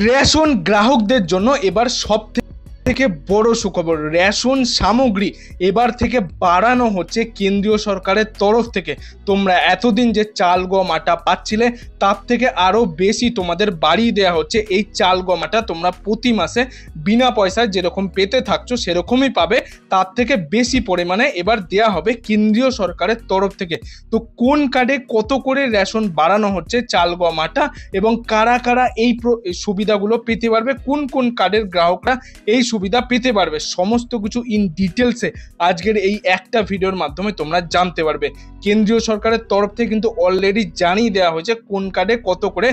Ration গ্রাহকদের জন্য এবার সব থেকে বড় সুখবর, রেশন সামগ্রী এবার থেকে বাড়ানো হচ্ছে কেন্দ্রীয় সরকারের তরফ থেকে। তোমরা এতদিন যে চাল গম আটা পাচ্ছিলে তার থেকে আরো বেশি তোমাদের বাড়িয়ে দেওয়া হচ্ছে। এই চাল গম আটা তোমরা প্রতি মাসে বিনা পয়সায় যেরকম পেতে থাকছো সেরকমই পাবে, তার থেকে বেশি পরিমাণে এবার দেয়া হবে কেন্দ্রীয় সরকারের তরফ থেকে। তো কোন কার্ডে কত করে রেশন বাড়ানো হচ্ছে চাল গম আটা এবং কারা কারা এই সুবিধাগুলো পেতে পারবে, কোন কোন কার্ডের গ্রাহকরা এই সুবিধা পেতে পারবে, সমস্ত কিছু ইন ডিটেলসে আজকের এই একটা ভিডিওর মাধ্যমে তোমরা জানতে পারবে। কেন্দ্রীয় সরকারের তরফ থেকে কিন্তু অলরেডি জানিয়ে দেওয়া হয়েছে কোন কার্ডে কত করে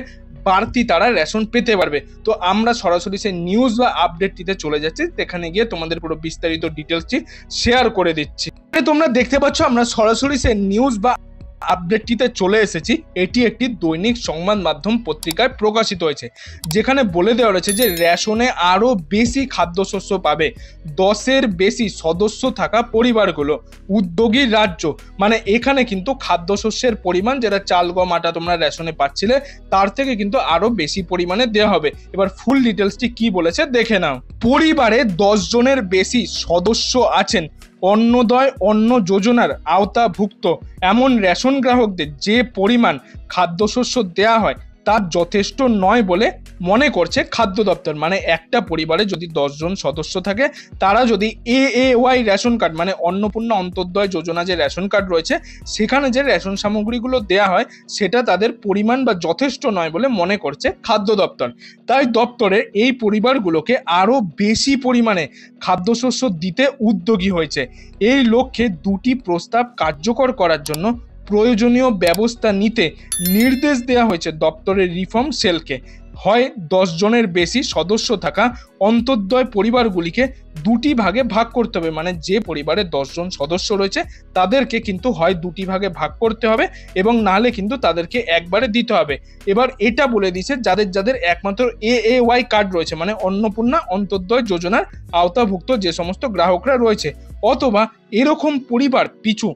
বাড়তি তারা রেশন পেতে পারবে। তো আমরা সরাসরি সেই নিউজ বা আপডেটটিতে চলে যাচ্ছি, সেখানে গিয়ে তোমাদের পুরো বিস্তারিত ডিটেলসটি শেয়ার করে দিচ্ছি। তোমরা দেখতে পাচ্ছ আমরা সরাসরি সেই নিউজ বা আপডেটটিতে চলে এসেছি। এটি একটি দৈনিক সংবাদ মাধ্যম পত্রিকায় প্রকাশিত হয়েছে, যেখানে বলে দেওয়া রয়েছে যে রেশনে আরো বেশি খাদ্যশস্য পাবে 10-এর বেশি সদস্য থাকা পরিবারগুলো। উদ্যোগী রাজ্য, মানে এখানে কিন্তু খাদ্যশস্যের পরিমাণ যেটা চাল গম আটা তোমরা রেশনে পাচ্ছিলে তার থেকে কিন্তু আরো বেশি পরিমাণে দেওয়া হবে। এবার ফুল ডিটেলসটি কি বলেছে দেখে নাও। পরিবারে 10 জনের বেশি সদস্য আছেন অন্নদয় অন্ন যোজনার আওতাভুক্ত এমন রেশন গ্রাহকদের যে পরিমাণ খাদ্যশস্য দেয়া হয় তা যথেষ্ট নয় বলে মনে করছে খাদ্য দপ্তর। মানে একটা পরিবারে যদি 10 জন সদস্য থাকে, তারা যদি AAY রেশন কার্ড মানে অন্নপূর্ণা অন্তোদয় যোজনা যে রেশন কার্ড রয়েছে সেখানে যে রেশন সামগ্রীগুলো দেয়া হয় সেটা তাদের পরিমাণ বা যথেষ্ট নয় বলে মনে করছে খাদ্য দপ্তর। তাই দপ্তরে এই পরিবারগুলোকে আরো বেশি পরিমাণে খাদ্যশস্য দিতে উদ্যোগী হয়েছে। এই লক্ষ্যে দুটি প্রস্তাব কার্যকর করার জন্য প্রয়োজনীয় ব্যবস্থা নিতে নির্দেশ দেওয়া হয়েছে দপ্তরের রিফর্ম সেলকে। হয় 10 জনের বেশি সদস্য থাকা অন্তোদয় পরিবারগুলিকে দুটি ভাগে ভাগ করতে হবে, মানে যে পরিবারে 10 জন সদস্য রয়েছে তাদেরকে কিন্তু হয় দুটি ভাগে ভাগ করতে হবে এবং নাহলে কিন্তু তাদেরকে একবারে দিতে হবে। এবার এটা বলে দিয়েছে যাদের যাদের একমাত্র AAY কার্ড রয়েছে, মানে অন্নপূর্ণা অন্তোদয় যোজনার আওতাভুক্ত যে সমস্ত গ্রাহকরা রয়েছে, অথবা এরকম পরিবার পিছু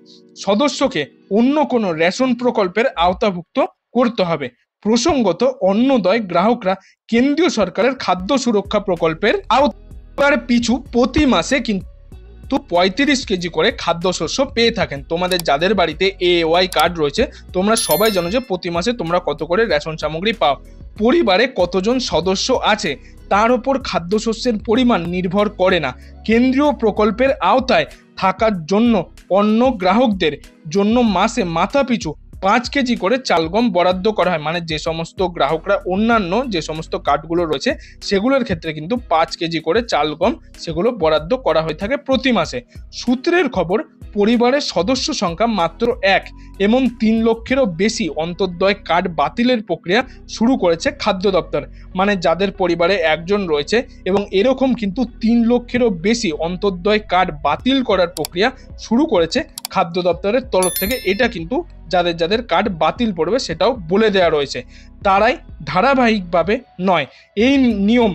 সদস্যকে অন্য কোনো রেশন প্রকল্পের আওতাভুক্ত করতে হবে। প্রসঙ্গত অন্নদয় গ্রাহকরা কেন্দ্রীয় সরকারের খাদ্য সুরক্ষা প্রকল্পের আওতার পিছু প্রতি মাসে কিন্তু 35 কেজি করে খাদ্যশস্য পেয়ে থাকেন। তোমাদের যাদের বাড়িতে AAY কার্ড রয়েছে তোমরা সবাই জানো যে প্রতি মাসে তোমরা কত করে রেশন সামগ্রী পাও। পরিবারে কতজন সদস্য আছে তার উপর খাদ্যশস্যের পরিমাণ নির্ভর করে না। কেন্দ্রীয় প্রকল্পের আওতায় থাকার জন্য অন্য গ্রাহকদের জন্য মাসে মাথাপিছু 5 কেজি করে চাল গম বরাদ্দ করা হয়। মানে যে সমস্ত গ্রাহকরা অন্যান্য যে সমস্ত কার্ডগুলো রয়েছে সেগুলোর ক্ষেত্রে কিন্তু 5 কেজি করে চাল গম সেগুলো বরাদ্দ করা হয়ে থাকে প্রতি মাসে। সূত্রের খবর, পরিবারের সদস্য সংখ্যা মাত্র 1 এবং 3 লক্ষেরও বেশি অন্তোদয় কার্ড বাতিলের প্রক্রিয়া শুরু করেছে খাদ্য দপ্তর। মানে যাদের পরিবারে একজন রয়েছে এবং এরকম কিন্তু 3 লক্ষেরও বেশি অন্তোদয় কার্ড বাতিল করার প্রক্রিয়া শুরু করেছে খাদ্য দপ্তরের তরফ থেকে। এটা কিন্তু যাদের যাদের কার্ড বাতিল পড়বে সেটাও বলে দেওয়া রয়েছে। তারাই ধারাবাহিকভাবে নয়, এই নিয়ম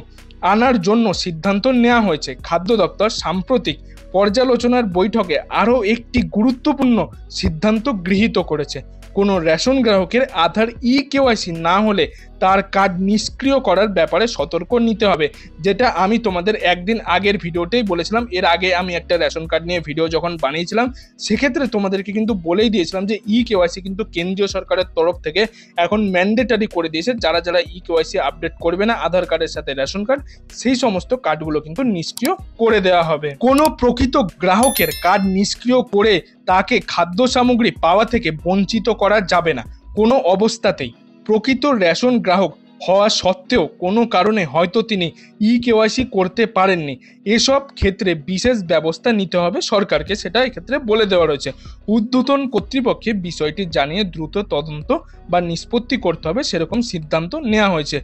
আনার জন্য সিদ্ধান্ত নেওয়া হয়েছে। খাদ্য দপ্তর সাম্প্রতিক পর্যালোচনার বৈঠকে আরও একটি গুরুত্বপূর্ণ সিদ্ধান্ত গৃহীত করেছে। কোনো রেশন গ্রাহকের আধার EKYC না হলে তার কার্ড নিষ্ক্রিয় করার ব্যাপারে সতর্ক নিতে হবে, যেটা আমি তোমাদের একদিন আগের ভিডিওতেই বলেছিলাম। এর আগে আমি একটা রেশন কার্ড নিয়ে ভিডিও যখন বানিয়েছিলাম সেক্ষেত্রে তোমাদেরকে কিন্তু বলেই দিয়েছিলাম যে EKYC কিন্তু কেন্দ্রীয় সরকারের তরফ থেকে এখন ম্যান্ডেটারি করে দিয়েছে। যারা যারা EKYC আপডেট করবে না আধার কার্ডের সাথে রেশন কার্ড, সেই সমস্ত কার্ডগুলো কিন্তু নিষ্ক্রিয় করে দেওয়া হবে। কোনো প্রকৃত গ্রাহকের কার্ড নিষ্ক্রিয় করে তাকে খাদ্য সামগ্রী পাওয়া থেকে বঞ্চিত করা যাবে না কোনো অবস্থাতেই। প্রকৃত রেশন গ্রাহক হওয়া সত্ত্বেও কোনো কারণে হয়তো তিনি EKYC করতে পারেননি, এসব ক্ষেত্রে বিশেষ ব্যবস্থা নিতে হবে সরকারকে, সেটা এক্ষেত্রে বলে দেওয়া রয়েছে। ঊর্ধ্বতন কর্তৃপক্ষে বিষয়টি জানিয়ে দ্রুত তদন্ত বা নিষ্পত্তি করতে হবে সেরকম সিদ্ধান্ত নেওয়া হয়েছে।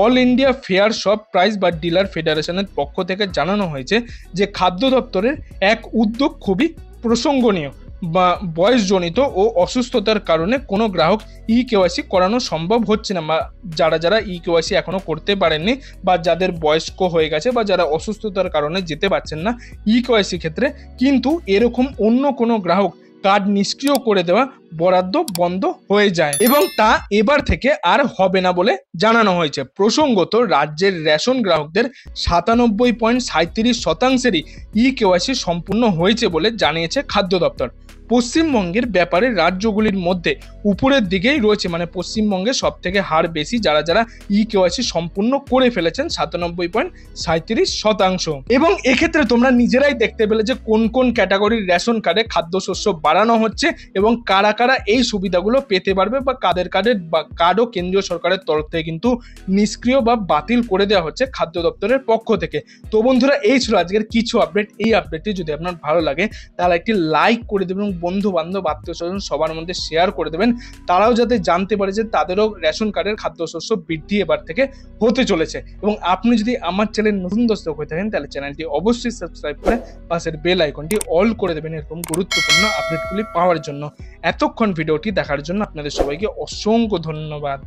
All India fair shop price বা ডিলার ফেডারেশনের পক্ষ থেকে জানানো হয়েছে যে খাদ্য দপ্তরের এক উদ্যোগ খুবই প্রসঙ্গনীয়। বা বয়সজনিত ও অসুস্থতার কারণে কোনো গ্রাহক EKYC করানো সম্ভব হচ্ছে না, বা যারা যারা EKYC এখনো করতে পারেননি বা যাদের বয়স্ক হয়ে গেছে বা যারা অসুস্থতার কারণে যেতে পারছেন না EKYC ক্ষেত্রে, কিন্তু এরকম অন্য কোনো গ্রাহক কার্ড নিষ্ক্রিয় করে দেওয়া বরাদ্দ বন্ধ হয়ে যায় এবং তা এবার থেকে আর হবে না বলে জানানো হয়েছে। প্রসঙ্গত, রাজ্যের রেশন গ্রাহকদের 97.37%-এরই ই-কেওয়াইসি সম্পূর্ণ হয়েছে বলে জানিয়েছে খাদ্য দপ্তর। পশ্চিমবঙ্গের ব্যাপারে রাজ্যগুলির মধ্যে উপরের দিকেই রয়েছে, মানে পশ্চিমবঙ্গে সব থেকে হার বেশি, যারা যারা ই-কেওয়াইসি সম্পূর্ণ করে ফেলেছেন 97.37%। এবং এক্ষেত্রে তোমরা নিজেরাই দেখতে পেলে যে কোন কোন ক্যাটাগরির রেশন কার্ডে খাদ্যশস্য বাড়ানো হচ্ছে এবং কারা কারা এই সুবিধাগুলো পেতে পারবে বা কাদের কার্ডের কার্ডও কেন্দ্রীয় সরকারের তরফ থেকে কিন্তু নিষ্ক্রিয় বা বাতিল করে দেওয়া হচ্ছে খাদ্য দপ্তরের পক্ষ থেকে। তো বন্ধুরা, এই ছিল আজকের কিছু আপডেট। এই আপডেটটি যদি আপনার ভালো লাগে তাহলে একটি লাইক করে দেবেন, বন্ধু বান্ধব আত্মীয় স্বজন সবার মধ্যে শেয়ার করে দেবেন, তারাও যাতে জানতে পারে যে তাদেরও রেশন কার্ডের খাদ্যশস্য বৃদ্ধি এবার থেকে হতে চলেছে। এবং আপনি যদি আমার চ্যানেল নতুন দর্শক হয়ে থাকেন তাহলে চ্যানেলটি অবশ্যই সাবস্ক্রাইব করে পাশের বেল আইকনটি অল করে দেবেন এরকম গুরুত্বপূর্ণ আপডেটগুলি পাওয়ার জন্য। এতক্ষণ ভিডিওটি দেখার জন্য আপনাদের সবাইকে অসংখ্য ধন্যবাদ।